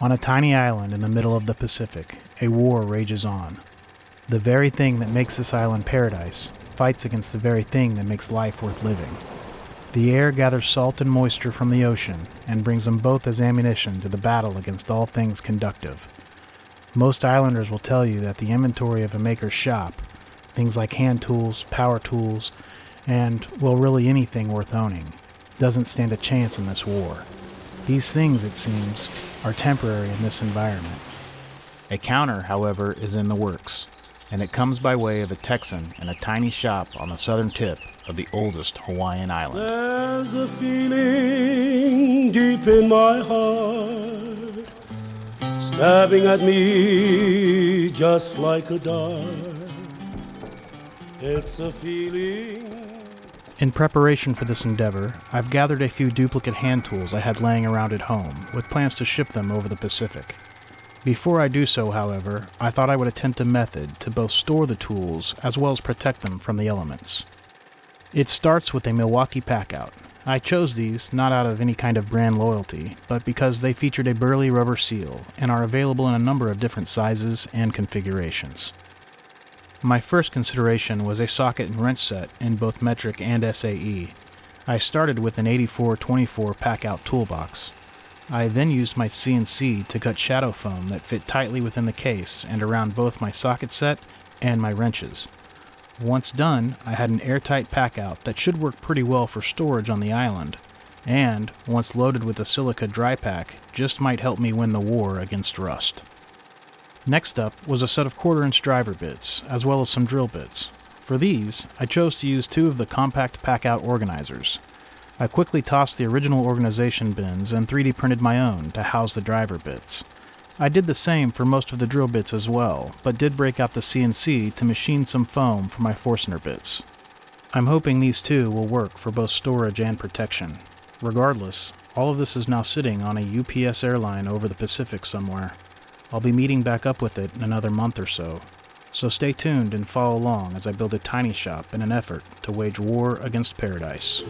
On a tiny island in the middle of the Pacific, a war rages on. The very thing that makes this island paradise fights against the very thing that makes life worth living. The air gathers salt and moisture from the ocean and brings them both as ammunition to the battle against all things conductive. Most islanders will tell you that the inventory of a maker's shop, things like hand tools, power tools, and, well, really anything worth owning, doesn't stand a chance in this war. These things, it seems, are temporary in this environment. A counter, however, is in the works, and it comes by way of a Texan in a tiny shop on the southern tip of the oldest Hawaiian island. There's a feeling deep in my heart, stabbing at me just like a dart. It's a feeling. In preparation for this endeavor, I've gathered a few duplicate hand tools I had laying around at home, with plans to ship them over the Pacific. Before I do so, however, I thought I would attempt a method to both store the tools as well as protect them from the elements. It starts with a Milwaukee packout. I chose these not out of any kind of brand loyalty, but because they featured a burly rubber seal and are available in a number of different sizes and configurations. My first consideration was a socket and wrench set in both metric and SAE. I started with an 84-24 pack-out toolbox. I then used my CNC to cut shadow foam that fit tightly within the case and around both my socket set and my wrenches. Once done, I had an airtight pack-out that should work pretty well for storage on the island, and, once loaded with a silica dry pack, just might help me win the war against rust. Next up was a set of 1/4-inch driver bits, as well as some drill bits. For these, I chose to use 2 of the compact pack-out organizers. I quickly tossed the original organization bins and 3D printed my own to house the driver bits. I did the same for most of the drill bits as well, but did break out the CNC to machine some foam for my Forstner bits. I'm hoping these too will work for both storage and protection. Regardless, all of this is now sitting on a UPS airline over the Pacific somewhere. I'll be meeting back up with it in another month or so stay tuned and follow along as I build a tiny shop in an effort to wage war against paradise.